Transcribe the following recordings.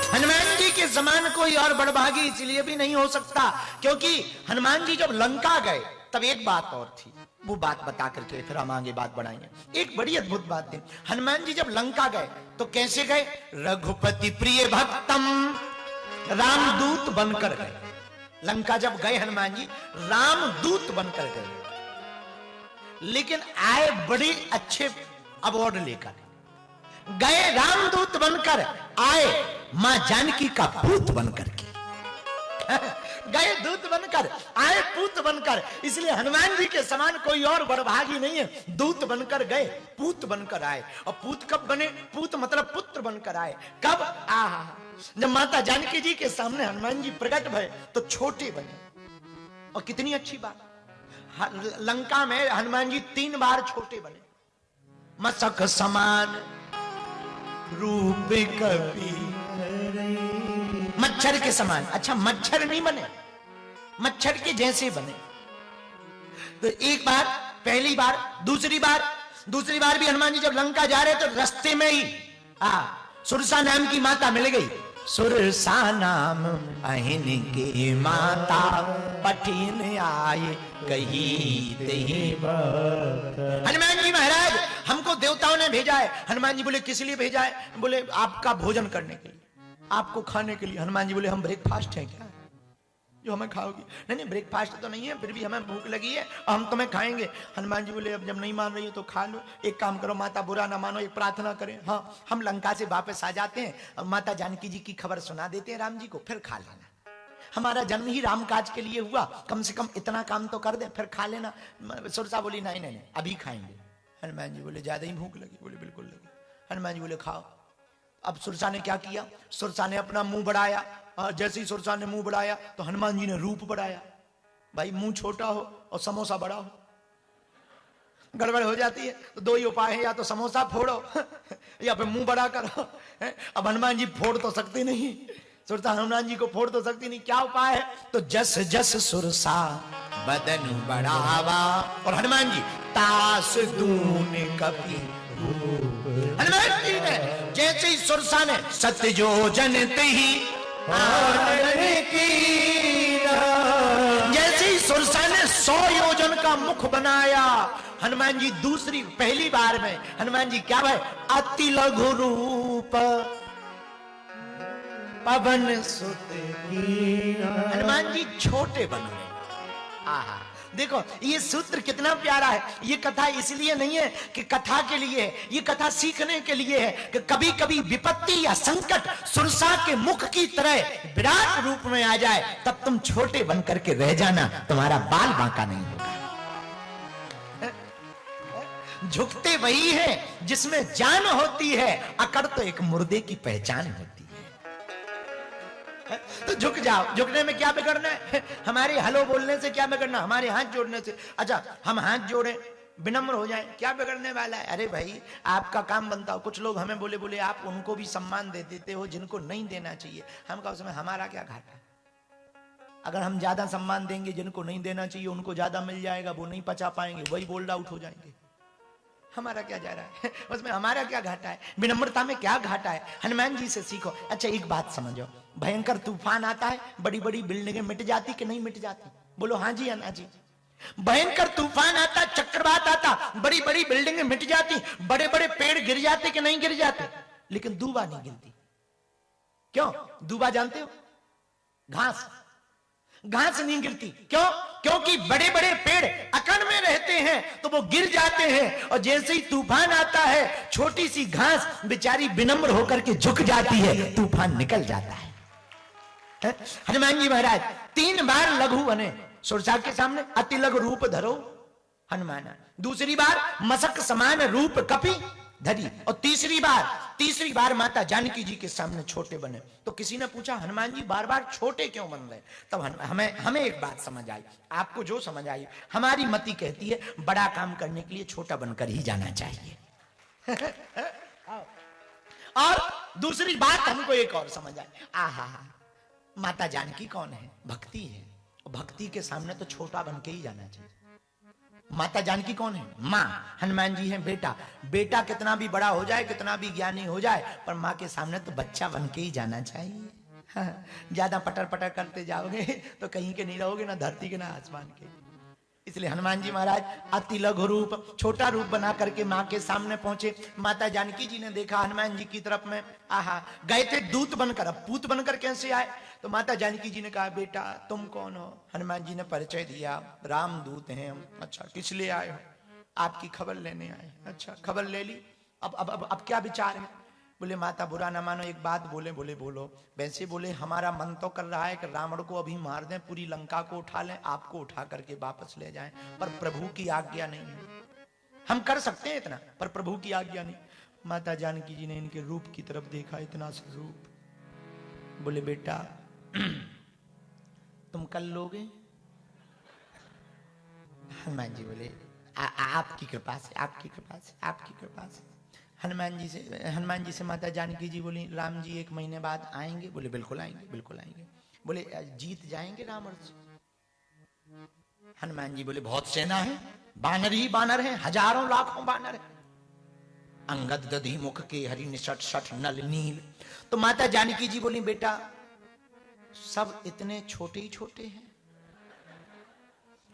हनुमान जी के समान कोई और बड़भागी इसलिए भी नहीं हो सकता क्योंकि हनुमान जी जब लंका गए तब एक बात और थी, वो बात बता करके फिर हम आगे बात बढ़ाएंगे। एक बड़ी अद्भुत बात थी, हनुमान जी जब लंका गए तो कैसे गए? रघुपति प्रिय भक्तम, रामदूत बनकर गए। लंका जब गए हनुमान जी रामदूत बनकर गए, लेकिन आए बड़े अच्छे अवार्ड लेकर गए। रामदूत बनकर आए मां जानकी का पूत बनकर के गए, दूत बनकर आए पूत बनकर। इसलिए हनुमान जी के समान कोई और बड़भागी नहीं है। दूत बनकर गए, पूत बनकर आए। और पूत कब बने? पूत मतलब पुत्र बनकर आए। कब? आहा, जब माता जानकी जी के सामने हनुमान जी प्रकट भये तो छोटे बने। और कितनी अच्छी बात, लंका में हनुमान जी 3 बार छोटे बने। मसक समान रूप कपि, मच्छर के समान। अच्छा, मच्छर नहीं बने, मच्छर के जैसे बने। तो एक बार, पहली बार, दूसरी बार भी हनुमान जी जब लंका जा रहे तो रास्ते में ही सुरसा नाम की माता मिल गई। सुरसा नाम अहिन की माता, पठिन आए कही तही। हनुमान जी महाराज, हमको देवताओं ने भेजा है। हनुमान जी बोले किस लिए भेजा है? बोले आपका भोजन करने के लिए, आपको खाने के लिए। हनुमान जी बोले हम ब्रेकफास्ट हैं क्या जो हमें खाओगी? नहीं, ब्रेकफास्ट तो नहीं है, फिर भी हमें भूख लगी है और हम तुम्हें खाएंगे। हनुमान जी बोले अब जब नहीं मान रही हो तो खा लो। एक काम करो, माता बुरा ना मानो, एक प्रार्थना करें। हाँ, हम लंका से वापस आ जाते हैं और माता जानकी जी की खबर सुना देते हैं राम जी को, फिर खा लेना। हमारा जन्म ही राम काज के लिए हुआ, कम से कम इतना काम तो कर दे, फिर खा लेना। सुरसा बोली नहीं, अभी खाएंगे। हनुमान जी बोले ज्यादा ही भूख लगी? बोले बिल्कुल लगी। हनुमान जी बोले खाओ। अब सुरसा ने क्या किया? सुरसा ने अपना मुंह बढ़ाया। जैसे ही सुरसा ने मुंह बढ़ाया तो हनुमान जी ने रूप बढ़ाया। भाई मुंह छोटा हो और समोसा बड़ा हो, गड़बड़ हो जाती है। तो 2 ही उपाय है, या तो समोसा फोड़ो या फिर मुंह बड़ा करो। अब हनुमान जी फोड़ तो सकते नहीं, सुरसा हनुमान जी को फोड़ तो सकती नहीं। क्या उपाय है? तो जस जस सुरसा बदन बढ़ावा, और हनुमान जी तास दून कपि। हनुमान जी ने जैसे ही सुरसा ने सत्य जो जनते ही जैसे ही सुरसा ने 100 योजन का मुख बनाया, हनुमान जी पहली बार में हनुमान जी क्या भाई? अति लघु रूप पवन सुत। हनुमान जी छोटे बन गए। आहा, देखो ये सूत्र कितना प्यारा है। ये कथा इसलिए नहीं है कि कथा के लिए है, ये कथा सीखने के लिए है कि कभी कभी विपत्ति या संकट सुरसा के मुख की तरह विराट रूप में आ जाए, तब तुम छोटे बनकर के रह जाना, तुम्हारा बाल बांका नहीं होगा। झुकते वही है जिसमें जान होती है, अकड़ तो एक मुर्दे की पहचान होती है। तो झुक जाओ, झुकने में क्या बिगड़ना है? हमारे हेलो बोलने से क्या बिगड़ना? हमारे हाथ जोड़ने से। अच्छा, हम हाथ जोड़े, विनम्र हो जाए, क्या बिगड़ने वाला है? अरे भाई, आपका काम बनता हो। कुछ लोग हमें बोले आप उनको भी सम्मान दे देते हो जिनको नहीं देना चाहिए। हम कहा उसमें हमारा क्या घाटा? अगर हम ज्यादा सम्मान देंगे जिनको नहीं देना चाहिए, उनको ज्यादा मिल जाएगा, वो नहीं पचा पाएंगे, वही बोल्ड आउट हो जाएंगे। हमारा क्या जा रहा है उसमें? हमारा क्या घाटा है? विनम्रता में क्या घाटा है? हनुमान जी से सीखो। अच्छा, एक बात समझो, भयंकर तूफान आता है, बड़ी बड़ी बिल्डिंगें मिट जाती कि नहीं मिट जाती? बोलो हाँ जी, अन्ना जी। भयंकर तूफान आता, चक्रवात आता, बड़ी बड़ी बिल्डिंगें मिट जाती, बड़े बड़े पेड़ गिर जाते कि नहीं गिर जाते? लेकिन दूबा नहीं गिरती। क्यों? दूबा जानते हो? घास नहीं गिरती। क्यों? क्योंकि बड़े बड़े पेड़ अकड़ में रहते हैं तो वो गिर जाते हैं, और जैसे ही तूफान आता है छोटी सी घास बेचारी विनम्र होकर के झुक जाती है, तूफान निकल जाता है। हनुमान जी महाराज 3 बार लघु बने सुरसा के सामने। अति लघु रूप धरो हनुमान। दूसरी बार मसक समान रूप कपि धरी, और तीसरी बार माता जानकी जी के सामने छोटे बने। तो किसी ने पूछा हनुमान जी बार बार छोटे क्यों बन रहे? तब हमें एक बात समझ आई, आपको जो समझ आई। हमारी मति कहती है बड़ा काम करने के लिए छोटा बनकर ही जाना चाहिए। और दूसरी बात हमको एक और समझ आई, आहा, माता जानकी कौन है? भक्ति है, भक्ति के सामने तो छोटा बन के ही जाना चाहिए। माता जानकी कौन है? माँ। हनुमान जी हैं बेटा। बेटा कितना भी बड़ा हो जाए, कितना भी ज्ञानी हो जाए, पर माँ के सामने तो बच्चा बन के ही जाना चाहिए। हाँ, ज्यादा पटर पटर करते जाओगे तो कहीं के नहीं रहोगे, ना धरती के ना आसमान के। इसलिए हनुमान जी महाराज अति लघु रूप, छोटा रूप बना करके माँ के सामने पहुंचे। माता जानकी जी ने देखा हनुमान जी की तरफ में, आहा, गए थे दूत बनकर, अब पूत बनकर कैसे आए? तो माता जानकी जी ने कहा, बेटा तुम कौन हो? हनुमान जी ने परिचय दिया, राम दूत हैं हम। अच्छा, किस लिए आए हो? आपकी खबर लेने आए। अच्छा, खबर ले ली, अब क्या विचार है? बोले माता बुरा ना मानो, एक बात बोले। बोले बोलो। वैसे बोले हमारा मन तो कर रहा है कि रावण को अभी मार दें, पूरी लंका को उठा लें, आपको उठा करके वापस ले जाएं, पर प्रभु की आज्ञा नहीं है। हम कर सकते हैं इतना, पर प्रभु की आज्ञा नहीं। माता जानकी जी ने इनके रूप की तरफ देखा, इतना सा रूप। बोले बेटा तुम कल लोगे? हनुमान जी बोले आपकी कृपा से, आपकी कृपा से, आपकी कृपा से। हनुमान जी से माता जानकी जी बोली, राम जी 1 महीने बाद आएंगे? बोले बिल्कुल आएंगे, बिल्कुल आएंगे। बोले जीत जाएंगे रावण से? हनुमान जी बोले बहुत सेना है, बानर ही बानर है, हजारों लाखों बानर है। अंगद दधि मुख के हरि निषट सठ नल नील। तो माता जानकी जी बोली बेटा सब इतने छोटे ही छोटे हैं।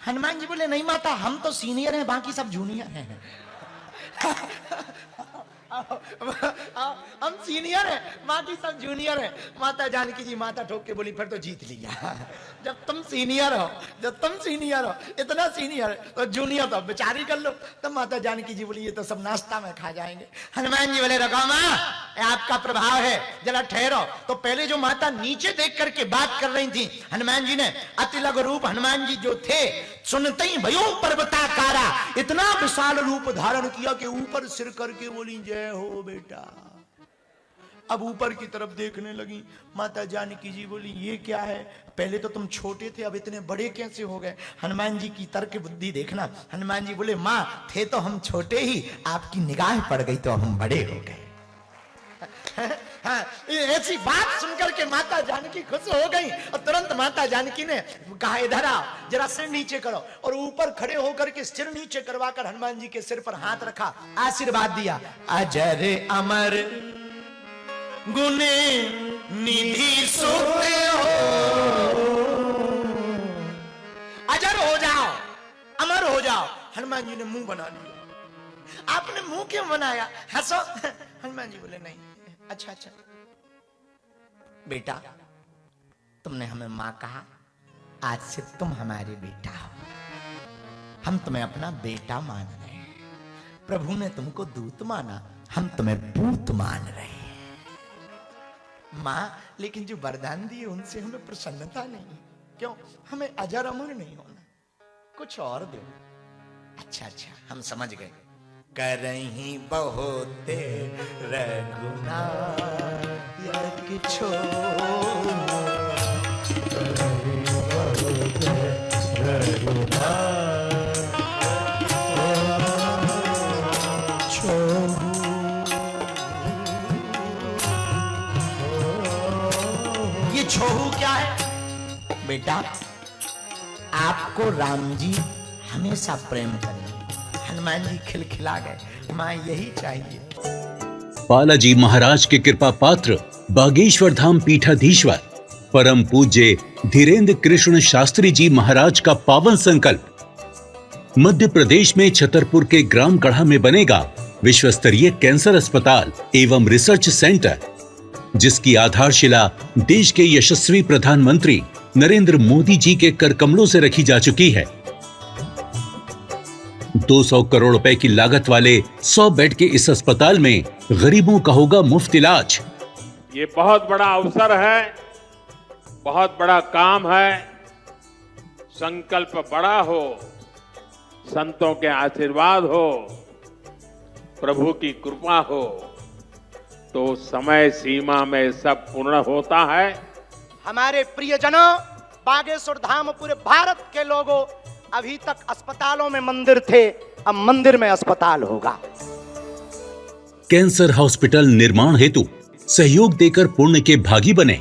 हनुमान जी बोले नहीं माता, हम तो सीनियर हैं, बाकी सब जूनियर हैं। हम सीनियर हैं, बाकी सब जूनियर हैं। माता जानकी जी माता ठोक के बोली फिर तो जीत लिया। जब तुम सीनियर हो, इतना सीनियर तो जूनियर तो बेचारी कर लो। तब माता जानकी जी बोली ये तो सब नाश्ता में खा जाएंगे। हनुमान जी बोले रखो माँ, आपका प्रभाव है, जरा ठहरो। तो पहले जो माता नीचे देख करके बात कर रही थी, हनुमान जी ने अति लघु रूप, हनुमान जी जो थे सुनते ही भयो पर्वताकारा, इतना विशाल रूप धारण किया कि ऊपर सिर करके बोली जय हो बेटा। अब ऊपर की तरफ देखने लगी। माता जानकी जी बोली ये क्या है? पहले तो तुम छोटे थे, अब इतने बड़े कैसे हो गए? हनुमान जी की तर्क बुद्धि देखना। हनुमान जी बोले माँ थे तो हम छोटे ही, आपकी निगाह पड़ गई तो हम बड़े हो गए। हाँ, ऐसी बात सुनकर के माता जानकी खुश हो गई और तुरंत माता जानकी ने कहा इधर आओ, जरा सिर नीचे करो। और ऊपर खड़े होकर के सिर नीचे करवाकर हनुमान जी के सिर पर हाथ रखा, आशीर्वाद दिया। अजर अमर गुण निधि सुख हो, अजर हो जाओ, अमर हो जाओ। हनुमान जी ने मुंह बना लिया। आपने मुंह क्यों बनाया? हंसो। हनुमान जी बोले नहीं। अच्छा अच्छा बेटा, तुमने हमें मां कहा, आज से तुम हमारे बेटा हो, हम तुम्हें अपना बेटा मान रहे हैं। प्रभु ने तुमको दूत माना, हम तुम्हें पूत मान रहे हैं। मां लेकिन जो वरदान दिए उनसे हमें प्रसन्नता नहीं। क्यों? हमें अजर अमर नहीं होना, कुछ और दो। अच्छा अच्छा हम समझ गए। करहीं बहुत रघुनायक छो, ये छोहू क्या है? बेटा आपको राम जी हमेशा प्रेम करें। हनुमान जी खिलखिला गए, मां यही चाहिए। बालाजी महाराज के कृपा पात्र बागेश्वर धाम पीठाधीश्वर परम पूज्य धीरेन्द्र कृष्ण शास्त्री जी महाराज का पावन संकल्प। मध्य प्रदेश में छतरपुर के ग्राम गढ़ा में बनेगा विश्व स्तरीय कैंसर अस्पताल एवं रिसर्च सेंटर, जिसकी आधारशिला देश के यशस्वी प्रधानमंत्री नरेंद्र मोदी जी के कर कमलों से रखी जा चुकी है। 200 करोड़ रुपए की लागत वाले 100 बेड के इस अस्पताल में गरीबों का होगा मुफ्त इलाज। ये बहुत बड़ा अवसर है, बहुत बड़ा काम है। संकल्प बड़ा हो, संतों के आशीर्वाद हो, प्रभु की कृपा हो, तो समय सीमा में सब पूर्ण होता है। हमारे प्रियजनों, बागेश्वर धाम पूरे भारत के लोगों, अभी तक अस्पतालों में मंदिर थे, अब मंदिर में अस्पताल होगा। कैंसर हॉस्पिटल निर्माण हेतु सहयोग देकर पुण्य के भागी बने।